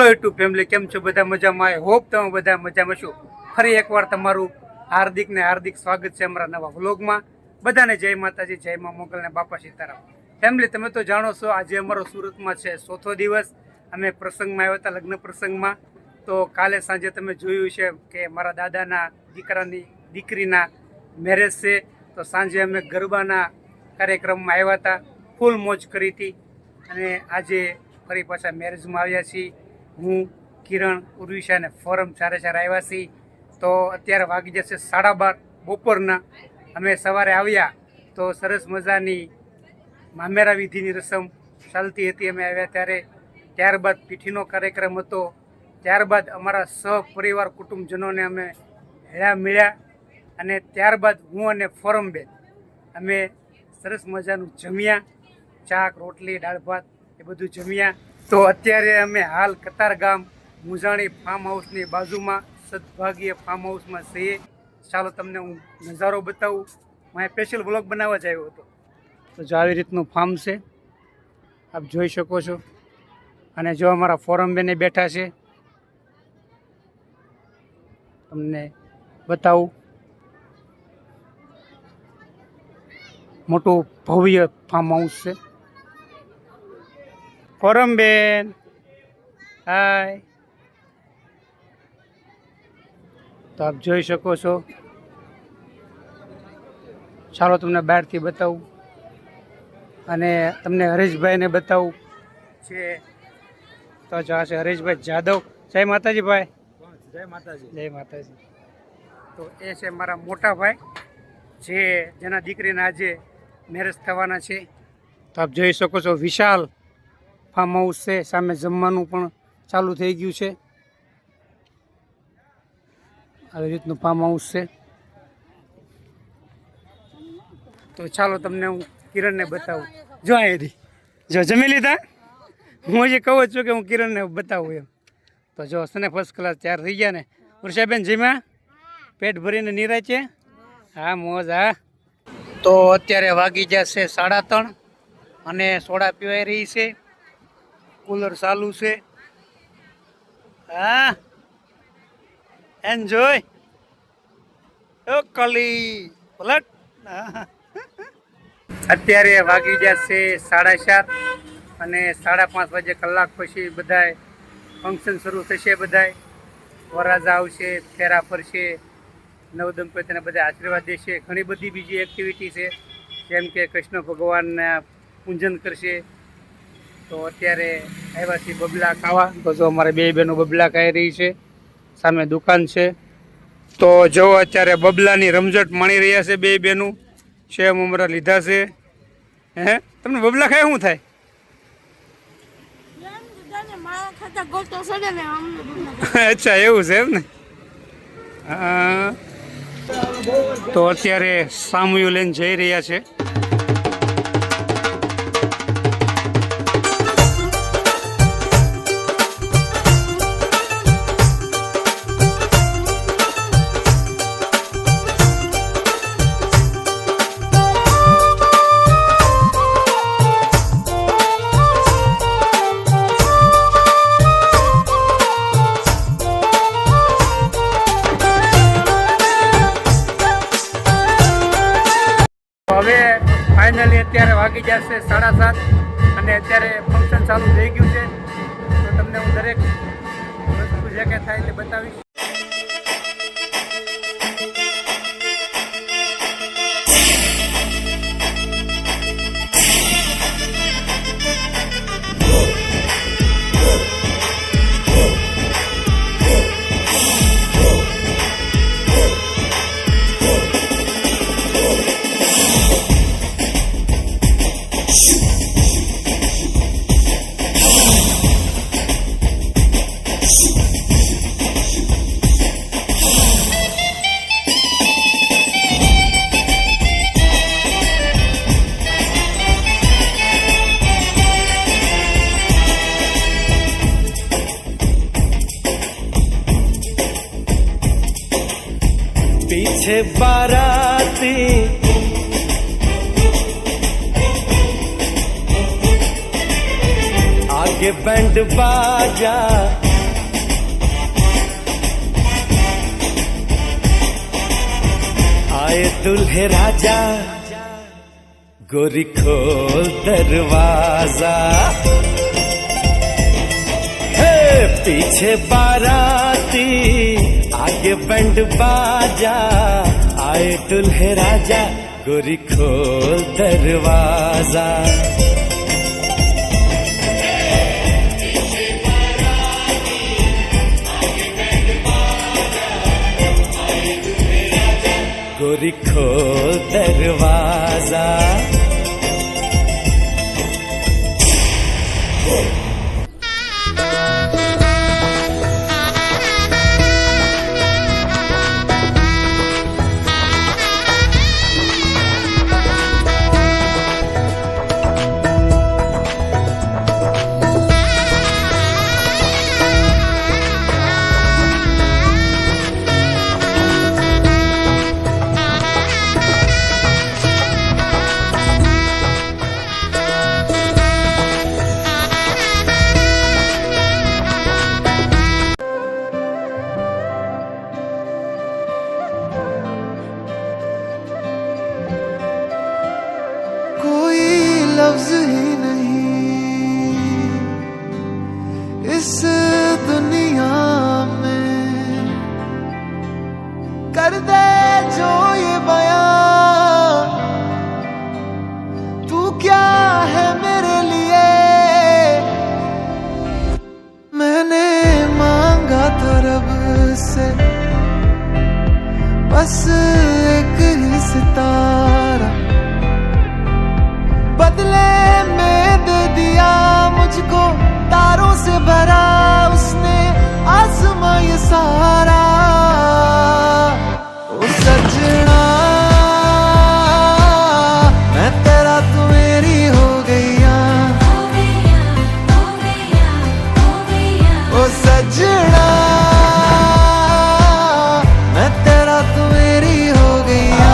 Hello YouTube family, કેમ છો બધા? મજામાં? આઈ હોપ તમે બધા મજામાં છો. ફરી એકવાર તમારું હાર્દિક સ્વાગત છે અમારા નવા વ્લોગમાં. બધાને જય માતાજી, જય મા મોગલને બાપા સીતારામ. ફેમિલી, તમે તો જાણો છો આજે અમારો સુરતમાં છે ચોથો દિવસ. અમે પ્રસંગમાં આવ્યા હતા, લગ્ન પ્રસંગમાં. તો કાલે સાંજે તમે જોયું છે કે મારા દાદાના દીકરાની દીકરીના મેરેજ છે. તો સાંજે અમે ગરબાના કાર્યક્રમમાં આવ્યા હતા, ફૂલ મોજ કરી હતી. અને આજે ફરી પાછા મેરેજમાં આવ્યા છીએ. હું, કિરણ, ઉર્વિશા અને ફોરમ ચારે આવ્યા છીએ. તો અત્યારે વાગી જશે 12:30 બપોરના. અમે સવારે આવ્યા તો સરસ મજાની મામેરા વિધિની રસમ ચાલતી હતી અમે આવ્યા ત્યારે. ત્યારબાદ પીઠીનો કાર્યક્રમ હતો. ત્યારબાદ અમારા સહપરિવાર કુટુંબજનોને અમે હેળા મળ્યા. અને ત્યારબાદ હું અને ફોરમબેન અમે સરસ મજાનું જમ્યા. શાક, રોટલી, દાળ ભાત એ બધું જમ્યા. તો અત્યારે અમે હાલ કતારગામ મુંજાણી ફાર્મ હાઉસની બાજુમાં સદભાગ્ય ફાર્મ હાઉસમાં છીએ. ચાલો તમને હું નજારો બતાવું. મારે સ્પેશિયલ બ્લોગ બનાવવા જ આવ્યો હતો. તો જો આવી રીતનું ફાર્મ છે, આપ જોઈ શકો છો. અને જો અમારા ફોરમ બેને બેઠા છે, તમને બતાવું. મોટું ભવ્ય ફાર્મ હાઉસ છે. ફોરમ બેન, હાય. તો આપ જોઈ શકો છો. ચાલો તમને બહારથી બતાવું. અને તમને હરેશભાઈને બતાવું છે. તો જો આ છે હરેશભાઈ જાદવ. જય માતાજી ભાઈ. જય માતાજી. જય માતાજી. તો એ છે મારા મોટા ભાઈ, જેના દીકરીના આજે મેરેજ થવાના છે. તો આપ જોઈ શકો છો, વિશાલ ફાર્મ હાઉસ છે. સામે જમવાનું પણ ચાલુ થઈ ગયું છે. આવી રીતનું ફાર્મ હાઉસ છે. તો ચાલો તમને હું કિરણને બતાવું. જો અહીંથી જો જમી લીધા. હું હજી કહું જ છું કે હું કિરણને બતાવું એમ. તો જો સને ફર્સ્ટ ક્લાસ તૈયાર થઈ ગયા ને. ઉર્ષાબેન જીમા પેટ ભરીને નિરાય છે. હા, મોજ. હા, તો અત્યારે વાગી જશે 3:30 અને સોડા પીવાઈ રહી છે. કુલર ચાલુ છે. હા, એન્જોય. ઓ કલી પલટ. અત્યારે વાગી જશે 4:30 અને 5:30 વાગે કલાક પછી બધાય ફંક્શન શરૂ થશે. બધાય વરરાજા આવશે, ફેરા ફરશે, નવદંપતિને બધા આશીર્વાદ દેશે. ઘણી બધી બીજી એક્ટિવિટી છે, જેમ કે કૃષ્ણ ભગવાનના પૂજન કરશે. તો અત્યારે આવ્યા છીએ બબલા ખાવા. તો જો અમારે બે બહેનો બબલા ખાઈ રહી છે. સામે દુકાન છે. તો જો અત્યારે બબલાની રમઝટ માણી રહ્યા છે બે બહેનું. સેવ મમરા લીધા છે. હે, તમને બબલા ખાય શું થાય? અચ્છા, એવું છે એમ ને. હા. તો અત્યારે સામુયું લઈને જઈ રહ્યા છે. હવે ફાઇનલી અત્યારે વાગી જશે 7:30 અને અત્યારે ફંક્શન ચાલુ થઈ ગયું છે. તો તમને હું દરેક વસ્તુ જે કે થાય તે બતાવીશ. पीछे बाराती आगे बैंड बाजा आए दुल्हे राजा गोरी खोल दरवाजा हे पीछे बाराती आगे बैंड बाजा आए दुल्हे राजा गोरी खोल दरवाजा गोरी खोल दरवाजा कोई लफ्ज ही नहीं इस दुनिया में कर दे जो ये बयां तू क्या है मेरे लिए मैंने मांगा था रब से बस एक ही सितारा बदले में दे दिया मुझको तारों से भरा उसने आसमां ये सारा ओ सजना मैं तेरा तू मेरी हो गईया ओ सजना मैं तेरा तू मेरी हो गईया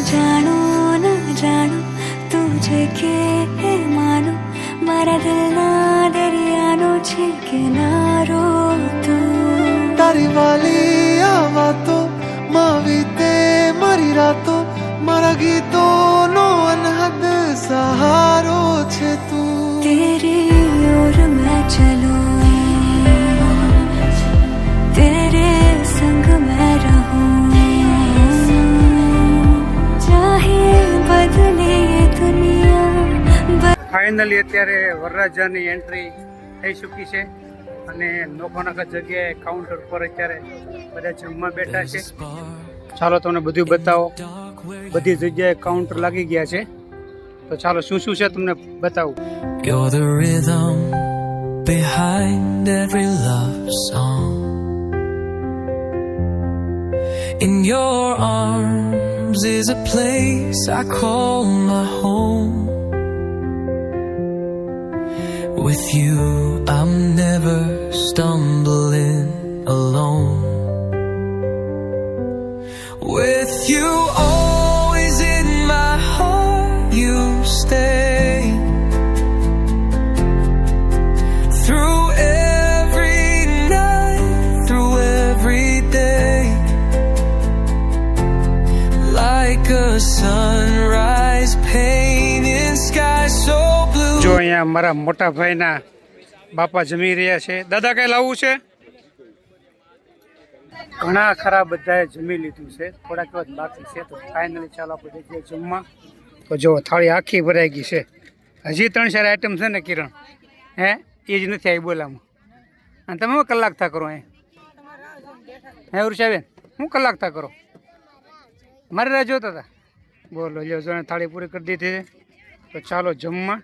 જાણો ન જાણો તુજે કે માનો મારા દિલના દરિયાનો છે કિનારો તું તારી વાલી આ વાતો માવીતે મારી રાતો મારા ગીતોનો અનહદ સહારો છે તું तेरी ओर मैं चलूं तेरे संग मैं रहूं चाहे बदले ये दुनिया ફાઇનલી અત્યારે વરરાજાની એન્ટ્રી થઈ ચૂકી છે અને નોખા જગ્યાએ કાઉન્ટર પર અત્યારે બધા જમવા બેઠા છે. ચાલો તમને બધું બતાવો. બધી જગ્યાએ કાઉન્ટર લાગી ગયા છે તો ચાલો શું શું છે તમને બતાવું. You're the rhythm behind every love song. In your arms is a place I call my home. With you, I'm never stumbling alone. With you, always in my heart, you stay. Through every night, through every day, like a sunrise painting sky so blue. જો અહીંયા મારા મોટા ભાઈના બાપા જમી રહ્યા છે. દાદા કઈ લાવવું છે? ઘણા ખરા બધાએ જમી લીધું છે, થોડાક જ બાકી છે. તો ફાઇનલી ચાલો આપણે જઈએ જમવા. તો જો થાળી આખી ભરાઈ ગઈ છે. હજી 3-4 આઈટમ છે ને કિરણ, હે એ જ નથી આવી બોલામાં. અને તમે શું કલાક થા કરો હે ઉર્ષાબેન, શું કલાક થા કરો? મારી રાહ જોતા હતા. બોલો લ્યો જો થાળી પૂરી કરી દીધી છે. તો ચાલો જમવા.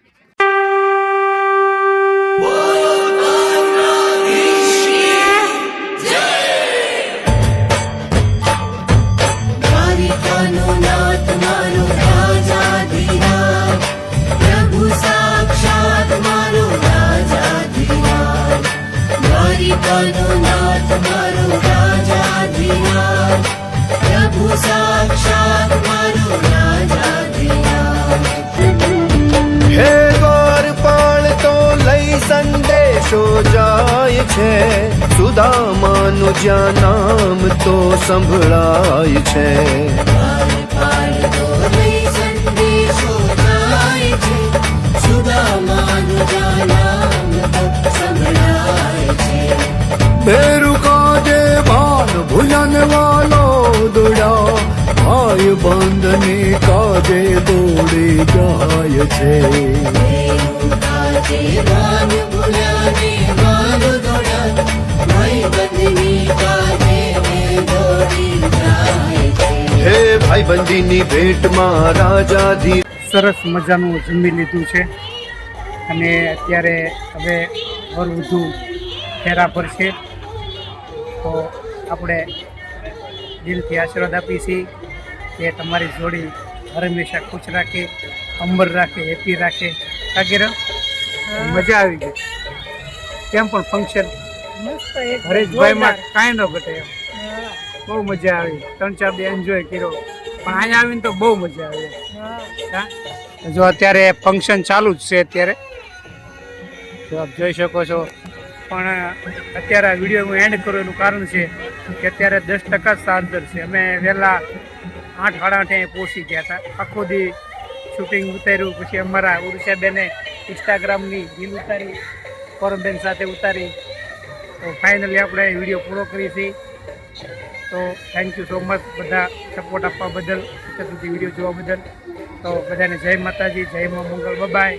હે દ્વારપાળ તો લઈ સંદેશો જાય છે, સુદામાનું જ્યાં નામ તો સંભળાય છે. ભેરુ કાજે ભાન ભુજન વાલો દોડા, ભાઈ બંધની કાજે દોડી જાય છે. હે ભાઈ બંધીની ભેટમાં રાજાધી સરસ મજાનું જમી લીધું છે અને અત્યારે હવે વરવધુ ફેરા પર છે. તો આપણે દિલથી આશીર્વાદ આપીએ છીએ કે તમારી જોડી હંમેશા ખુશ રાખે, અંબર રાખે, હેપી રાખે. કાગીર મજા આવી ગઈ. કેમ પણ ફંક્શન હરેશભાઈમાં કાંઈ ન ઘટે એમ. બહુ મજા આવી. 3-4 દી એન્જોય કર્યો, પણ અહીંયા આવીને તો બહુ મજા આવી. હા, જો અત્યારે ફંક્શન ચાલુ જ છે. અત્યારે જો આપ જોઈ શકો છો. પણ અત્યારે આ વિડીયો હું એન્ડ કરું એનું કારણ છે કે અત્યારે 10% સાંદર છે. અમે વહેલા 8-8:30 અહીં પહોંચી ગયા હતા. આખો દી શૂટિંગ ઉતાર્યું, પછી અમારા ઉર્ષાબેને ઇન્સ્ટાગ્રામની રીલ ઉતારી, પરમબેન સાથે ઉતારી. તો ફાઇનલી આપણે વિડીયો પૂરો કરીએ છીએ. તો થેન્ક યુ સો મચ બધા સપોર્ટ આપવા બદલ, અત્યાર સુધી વિડીયો જોવા બદલ. તો બધાને જય માતાજી, જય મા મંગળ, બાય.